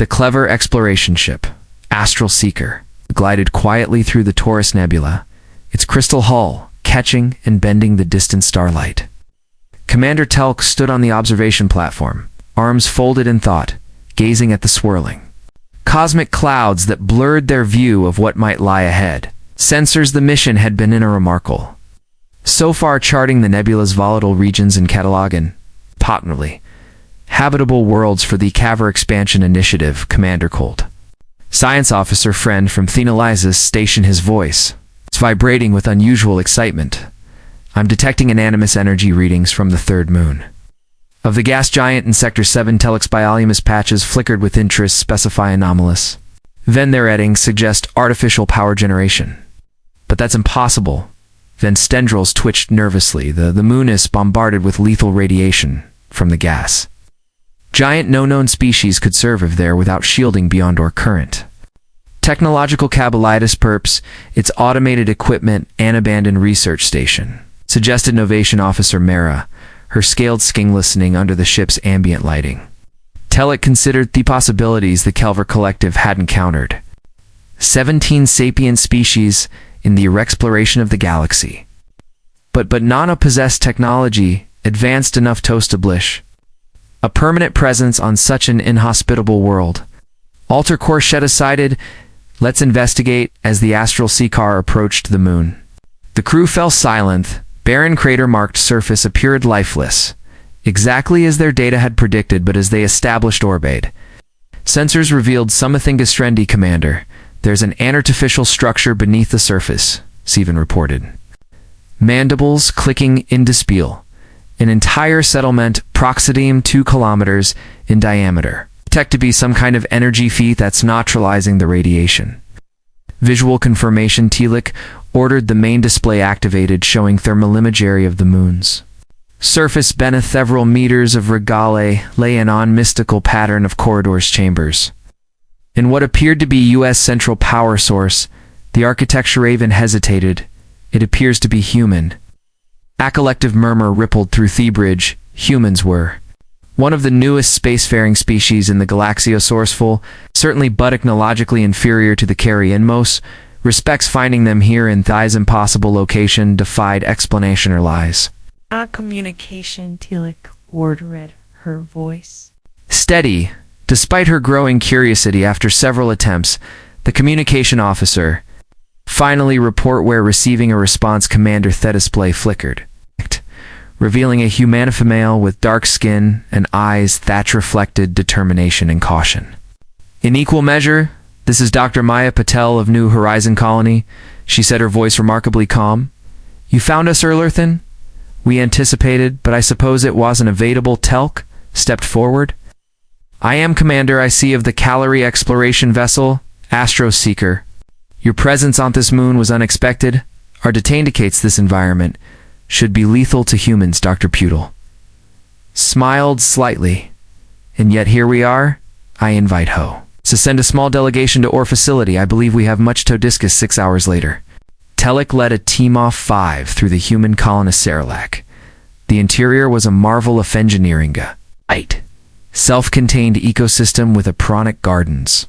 The clever exploration ship, Astral Seeker, glided quietly through the Taurus Nebula, its crystal hull catching and bending the distant starlight. Commander Telk stood on the observation platform, arms folded in thought, gazing at the swirling cosmic clouds that blurred their view of what might lie ahead. Sensors the mission had been in a remarkable. So far charting the nebula's volatile regions and cataloging, potently, habitable worlds for the Caver Expansion Initiative, Commander Colt. Science officer friend from Thenalizes stationed his voice. It's vibrating with unusual excitement. I'm detecting anonymous energy readings from the third moon. Of the gas giant in Sector 7, Telek's bioluminescent patches flickered with interest specify anomalous. Then their readings suggest artificial power generation. But that's impossible. Then Stendrils twitched nervously. The moon is bombarded with lethal radiation from the gas. Giant no-known species could survive there without shielding beyond or current. Technological Cabalitis Perps, its automated equipment and abandoned research station, suggested Novation Officer Mara, her scaled skin listening under the ship's ambient lighting. Telek considered the possibilities the Kelver Collective had encountered. 17 sapient species in the exploration of the galaxy. But Nana possessed technology advanced enough to establish a permanent presence on such an inhospitable world. Alter Korsheta decided, let's investigate, as the Astral Seeker approached the moon. The crew fell silent. Barren crater-marked surface appeared lifeless, exactly as their data had predicted, but as they established orbit. Sensors revealed something Gastrendi, Commander. There's an artificial structure beneath the surface, Steven reported. Mandibles clicking in dispel. An entire settlement, approximately 2 kilometers in diameter. Detect to be some kind of energy feed that's neutralizing the radiation. Visual confirmation. Telek ordered the main display activated, showing thermal imagery of the moons. Surface beneath several meters of regale lay an mystical pattern of corridors chambers. In what appeared to be U.S. central power source, the architecture even hesitated. It appears to be human. A collective murmur rippled through Thebridge. Humans were one of the newest spacefaring species in the Galaxiosaurusful, certainly but technologically inferior to the Carrienmos. Respects finding them here in Thai's impossible location defied explanation or lies. Communication, Telek ordered, her voice steady. Despite her growing curiosity after several attempts, the communication officer finally report where receiving a response. Commander The display flickered, revealing a humanifemale with dark skin and eyes that reflected determination and caution. In equal measure, this is Dr. Maya Patel of New Horizon Colony, she said, her voice remarkably calm. You found us, Erlerthen? We anticipated, but I suppose it wasn't evadable. Telk stepped forward. I am Commander, I see, of the Calorie Exploration Vessel, Astral Seeker. Your presence on this moon was unexpected. Our data indicates this environment should be lethal to humans. Dr. Pudel smiled slightly. And yet here we are. I invite Ho to send a small delegation to our facility. I believe we have much to discuss. 6 hours later, Telek led a team of 5 through the human colonist Sarlacc. The interior was a marvel of engineering, a self-contained ecosystem with apronic gardens,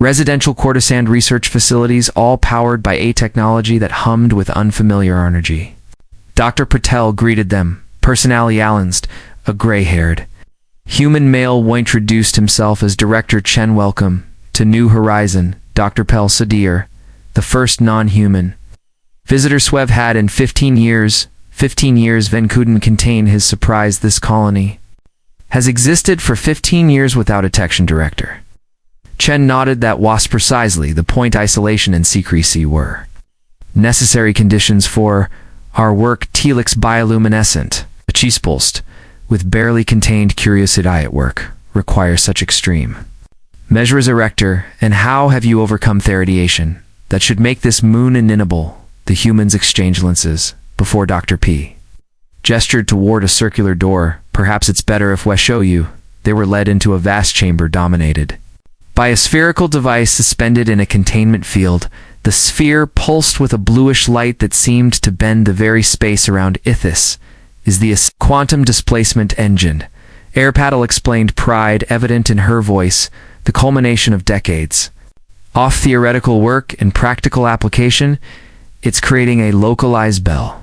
residential courtesan research facilities, all powered by a technology that hummed with unfamiliar energy. Dr. Patel greeted them, personally Alansed, a gray-haired human male who introduced himself as Director Chen. Welcome to New Horizon, Dr. Pel Sadir, the first non-human visitor Swev had in 15 years. 15 years Van couldn't contain his surprise. This colony has existed for 15 years without a detection director. Chen nodded. That was precisely the point. Isolation and secrecy were necessary conditions for our work. Telek's bioluminescent, a cheesepulsed, with barely contained curiosity at work, requires such extreme measures. Erector, and how have you overcome the radiation that should make this moon inimitable? The humans exchanged glances before Dr. P gestured toward a circular door. Perhaps it's better if we show you. They were led into a vast chamber dominated by a spherical device suspended in a containment field. The sphere pulsed with a bluish light that seemed to bend the very space around. Ithis is the quantum displacement engine, Airpaddle explained, pride evident in her voice. the culmination of decades. Off theoretical work and practical application, it's creating a localized bell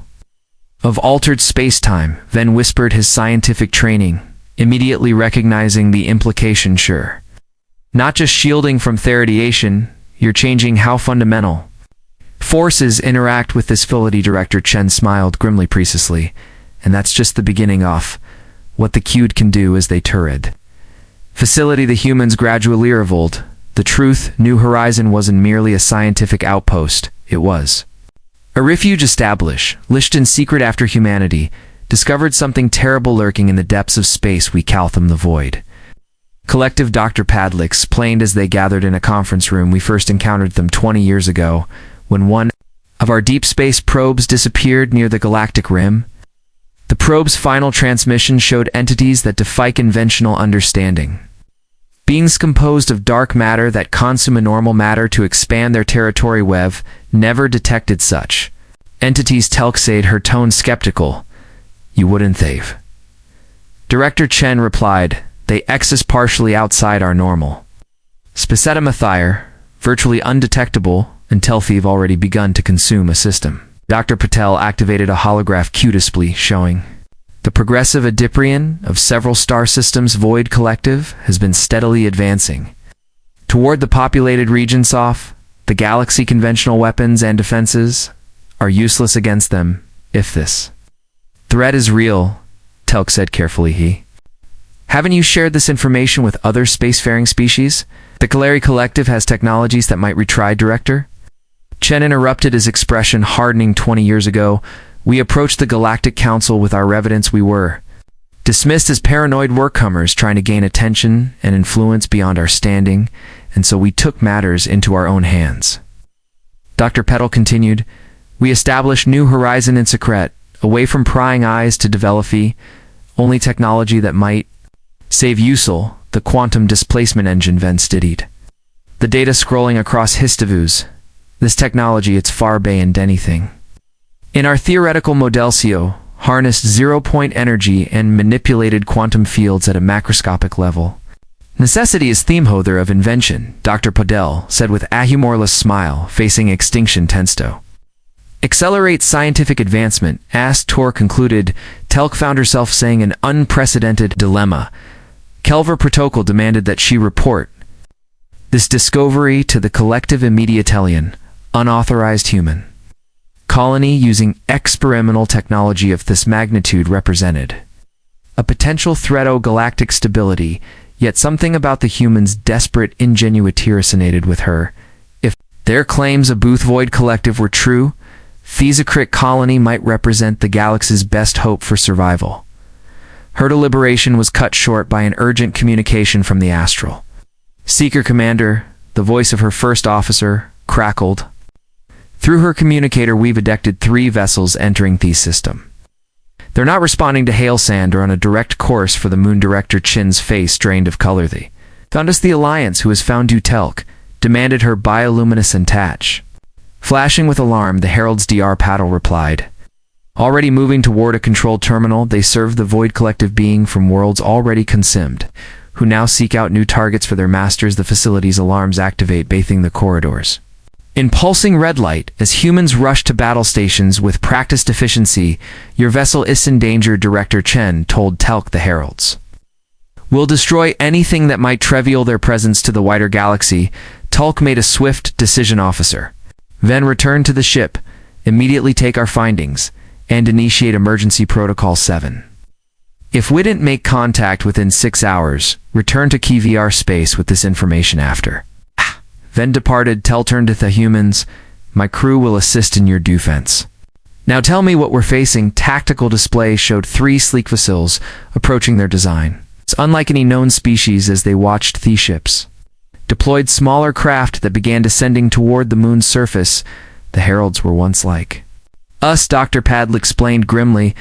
of altered space-time. Ven whispered his scientific training, immediately recognizing the implication. Sure. Not just shielding from theradiation, you're changing how fundamental forces interact with this facility. Director Chen smiled grimly precisely, and that's just the beginning of what the Q'd can do as they turret facility. The humans gradually evolved. The truth, New Horizon wasn't merely a scientific outpost, it was a refuge established in secret after humanity discovered something terrible lurking in the depths of space. We call them the Void Collective. Dr. Padley explained as they gathered in a conference room. We first encountered them 20 years ago, when one of our deep space probes disappeared near the galactic rim. The probe's final transmission showed entities that defy conventional understanding. Beings composed of dark matter that consume normal matter to expand their territory. We've never detected such entities. Telk said, her tone skeptical. You wouldn't they've? Director Chen replied, they exist partially outside our normal Spacetomathire, virtually undetectable until they've already begun to consume a system. Dr. Patel activated a holograph Q display showing the progressive adiprion of several star systems. Void Collective has been steadily advancing toward the populated regions of the galaxy. Conventional weapons and defenses are useless against them. If this threat is real, Telk said carefully, haven't you shared this information with other spacefaring species? The Kaleri Collective has technologies that might retry. Director Chen interrupted, his expression hardening. 20 years ago, we approached the Galactic Council with our evidence. We were dismissed as paranoid workcomers trying to gain attention and influence beyond our standing, and so we took matters into our own hands. Dr. Petal continued, we established New Horizon in secret, away from prying eyes, to develop the only technology that might save Usul, the quantum displacement engine. Ven studied the data scrolling across Histavus. This technology, it's far beyond anything in our theoretical modelcio, harnessed zero-point energy and manipulated quantum fields at a macroscopic level. Necessity is themeholder of invention, Dr. Podell said with a humorless smile, facing extinction. Tensto accelerate scientific advancement, as Tor concluded. Telk found herself saying an unprecedented dilemma. Kelver Protocol demanded that she report this discovery to the collective immediatelian, unauthorized human colony using experimental technology of this magnitude represented a potential threat to galactic stability, yet something about the humans' desperate ingenuity resonated with her. If their claims of Booth Void Collective were true, Thesacrit colony might represent the galaxy's best hope for survival. Her deliberation was cut short by an urgent communication from the Astral Seeker Commander. The voice of her first officer crackled. Through her communicator, we've detected 3 vessels entering the system. They're not responding to hail sand or on a direct course for the moon. Director Chin's face drained of color. The Thundus, the Alliance, who has found you. Telk demanded her bioluminescent touch. Flashing with alarm, the Herald's Dr. Paddle replied. Already moving toward a controlled terminal, they serve the Void Collective being from worlds already consumed, who now seek out new targets for their masters. The facility's alarms activate, bathing the corridors in pulsing red light as humans rush to battle stations with practice deficiency. Your vessel is in danger, Director Chen told Telk. The Heralds will destroy anything that might reveal their presence to the wider galaxy. Telk made a swift decision. Officer Ven, return to the ship, immediately take our findings, and initiate Emergency Protocol 7. If we didn't make contact within 6 hours, return to KVR space with this information after. Ven departed. Tel turned to the humans. My crew will assist in your defense. Now tell me what we're facing. Tactical display showed 3 sleek vessels approaching their design. It's unlike any known species as they watched the ships deployed smaller craft that began descending toward the moon's surface. The Heralds were once like us, Dr. Padl explained grimly,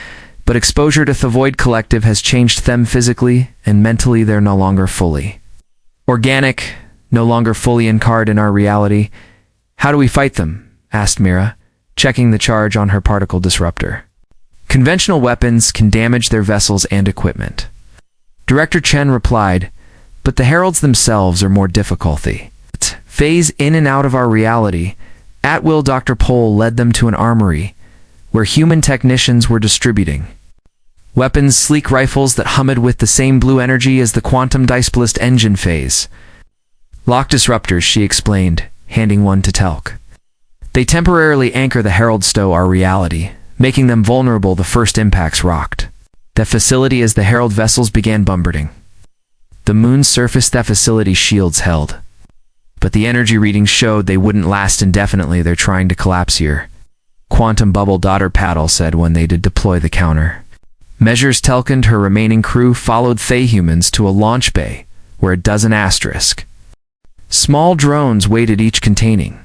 but exposure to the Void Collective has changed them physically and mentally. They're no longer fully organic, no longer fully incarnate in our reality. How do we fight them? Asked Mira, checking the charge on her particle disruptor. Conventional weapons can damage their vessels and equipment. Director Chen replied, But the heralds themselves are more difficulty. Phase in and out of our reality. At will, Dr. Pole led them to an armory, where human technicians were distributing weapons, sleek rifles that hummed with the same blue energy as the quantum displaced engine phase. Lock disruptors, she explained, handing one to Telk. They temporarily anchor the herald stow our reality, making them vulnerable the first impacts rocked the facility as the herald vessels began bombarding the moon's surface. The facility shields held, but the energy readings showed they wouldn't last indefinitely. They're trying to collapse here. Quantum bubble, Dr. Paddle said when they did deploy the counter measures. Telk and her remaining crew followed Thay-humans to a launch bay where a dozen asterisk small drones waited, each containing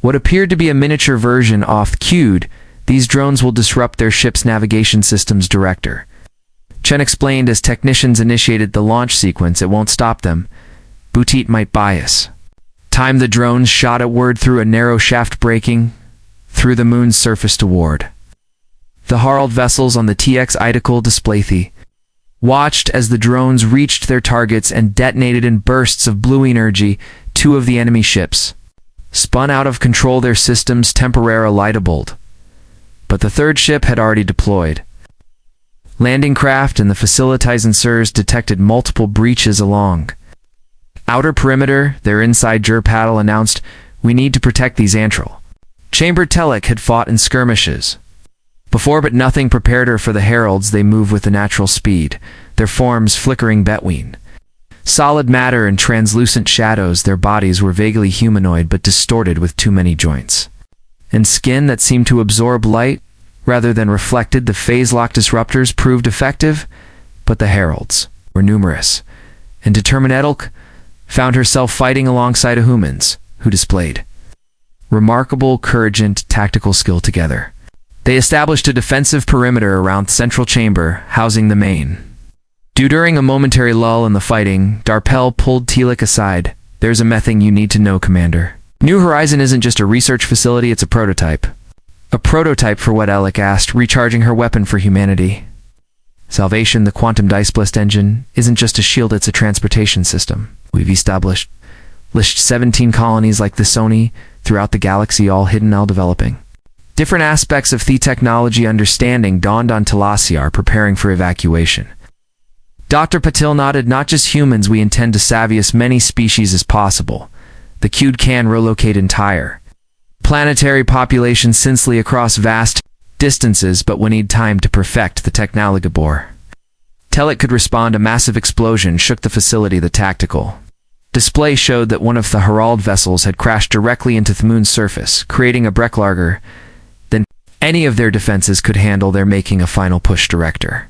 what appeared to be a miniature version off-cued. These drones will disrupt their ship's navigation systems, Director Chen explained as technicians initiated the launch sequence. It won't stop them. Boutit might bias time. The drones shot outward through a narrow shaft, breaking through the moon's surface toward the herald vessels on the TX Identical Display. Watched as the drones reached their targets and detonated in bursts of blue energy. Two of the enemy ships spun out of control, their systems temporarily lightabled. But the third ship had already deployed landing craft, and the facilitizers detected multiple breaches along outer perimeter. Their inside Paddle announced, "We need to protect these antral chamber." Telek had fought in skirmishes before, but nothing prepared her for the heralds. They move with a natural speed, their forms flickering between solid matter and translucent shadows. Their bodies were vaguely humanoid but distorted with too many joints and skin that seemed to absorb light rather than reflected. The phase lock disruptors proved effective, but the heralds were numerous, and determined Edelk found herself fighting alongside humans who displayed remarkable courage and tactical skill. Together they established a defensive perimeter around the central chamber, housing the main. During a momentary lull in the fighting, Darpel pulled Telek aside. "There's a mething you need to know, Commander. New Horizon isn't just a research facility, it's a prototype." "A prototype for what?" Alec asked, recharging her weapon for humanity. "Salvation. The quantum displaced engine isn't just a shield, it's a transportation system. We've established 17 colonies like the Sony throughout the galaxy, all hidden, all developing. Different aspects of the technology understanding dawned on Telasiar, preparing for evacuation." Dr. Patil nodded. "Not just humans, we intend to savvy as many species as possible. The Qd can relocate entire planetary populations sensely across vast distances, but we need time to perfect the technology." Telek could respond. A massive explosion shook the facility. The tactical display showed that one of the herald vessels had crashed directly into the moon's surface, creating a break larger than any of their defenses could handle. "They're making a final push, Director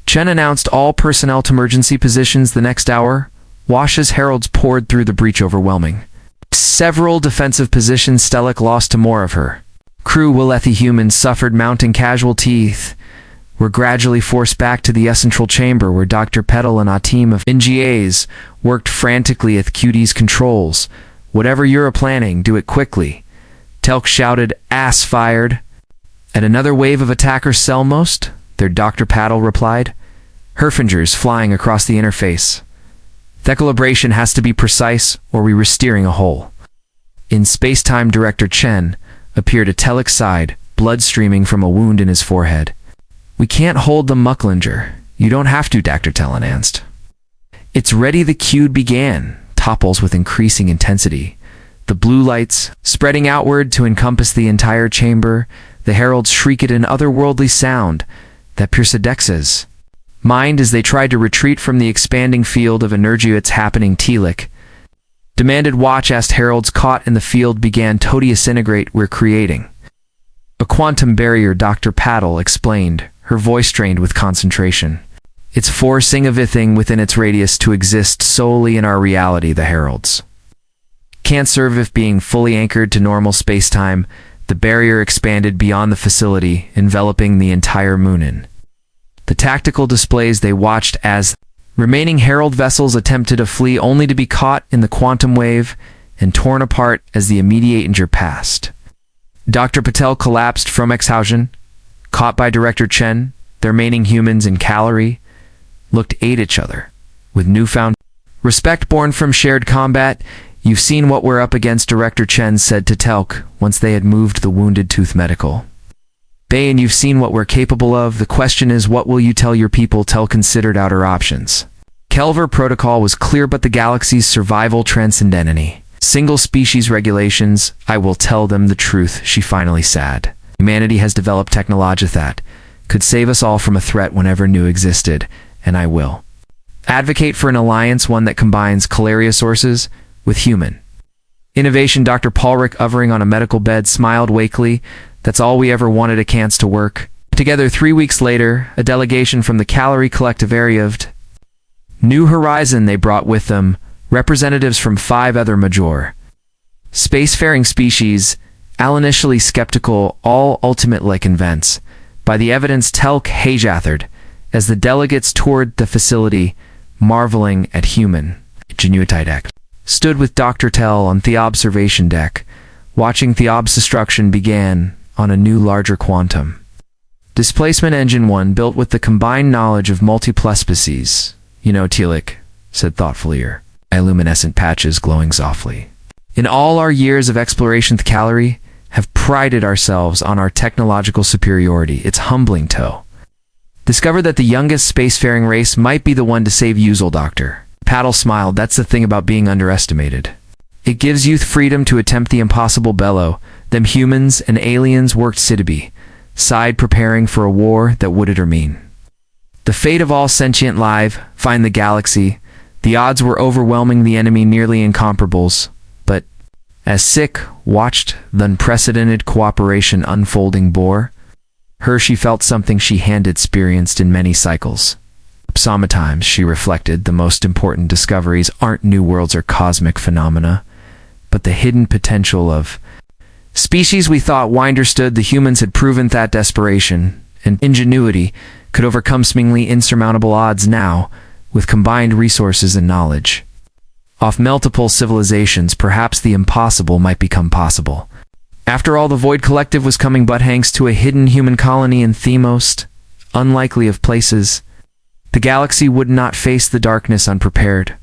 Chen announced. All personnel to emergency positions the next hour." Wash's heralds poured through the breach, overwhelming several defensive positions. Telek lost to more of her crew. Willethi humans suffered mounting casualties, were gradually forced back to the central chamber, where Dr. Petal and a team of NGAs worked frantically at QD's controls. "Whatever you're planning, do it quickly," Telk shouted. "Ass fired." "At another wave of attackers, Selmost," their Dr. Paddle replied, Herfingers flying across the interface. "The calibration has to be precise, or we risk steering a hole." In space-time, Director Chen appeared at Telek's side, blood streaming from a wound in his forehead. "We can't hold the Mucklinger." "You don't have to," Dr. Tel announced. "It's ready." The Qd began topples with increasing intensity, the blue lights spreading outward to encompass the entire chamber. The heralds shrieked an otherworldly sound that pierced Dex's mind as they tried to retreat from the expanding field of energy. "It's happening," Telek demanded. Watch asked. Heralds caught in the field began to disintegrate. "We're creating a quantum barrier," Dr. Paddle explained, her voice strained with concentration. "It's forcing everything within its radius to exist solely in our reality. The heralds can't serve if being fully anchored to normal space-time." The barrier expanded beyond the facility, enveloping the entire Moonin. The tactical displays they watched as remaining herald vessels attempted to flee, only to be caught in the quantum wave and torn apart as the immediate danger passed. Dr. Patel collapsed from Exhausen, caught by Director Chen. The remaining humans in Calorie looked at each other with newfound respect born from shared combat. "You've seen what we're up against," Director Chen said to Telk once they had moved the wounded Tooth Medical Bay, "and you've seen what we're capable of. The question is, what will you tell your people?" Telk considered outer options. Kelver protocol was clear, but the galaxy's survival transcended any single species regulations. "I will tell them the truth," she finally said. "Humanity has developed technology that could save us all from a threat whenever new existed, and I will advocate for an alliance, one that combines Calaria sources with human innovation." Dr. Paulrick, hovering on a medical bed, smiled wakely. "That's all we ever wanted, a chance to work together." 3 weeks later, a delegation from the Calorie Collective area of New Horizon, they brought with them representatives from 5 other major spacefaring species, all initially skeptical, all ultimately convinced by the evidence. Telk hajathered as the delegates toured the facility, marveling at human ingenuity. Stood with Dr. Tell on the observation deck, watching Theob's destruction began on a new, larger quantum displacement engine, one built with the combined knowledge of multiple species. "You know," Telik said thoughtfully, her luminescent patches glowing softly, "in all our years of exploration, the Calorie have prided ourselves on our technological superiority. It's humbling to discover that the youngest spacefaring race might be the one to save Uzel." Dr. Paddle smiled. "That's the thing about being underestimated. It gives youth freedom to attempt the impossible." Bellow, "Them humans and aliens worked Citibi side, preparing for a war that would it or mean the fate of all sentient life. Find the galaxy. The odds were overwhelming, the enemy nearly incomparables. But as Sick watched the unprecedented cooperation unfolding bore her, she felt something she hadn't experienced in many cycles. Sometimes, she reflected, the most important discoveries aren't new worlds or cosmic phenomena, but the hidden potential of species we thought we understood. The humans had proven that desperation and ingenuity could overcome seemingly insurmountable odds. Now, with combined resources and knowledge of multiple civilizations, perhaps the impossible might become possible. After all, the Void Collective was coming but thanks to a hidden human colony in the most unlikely of places. The galaxy would not face the darkness unprepared.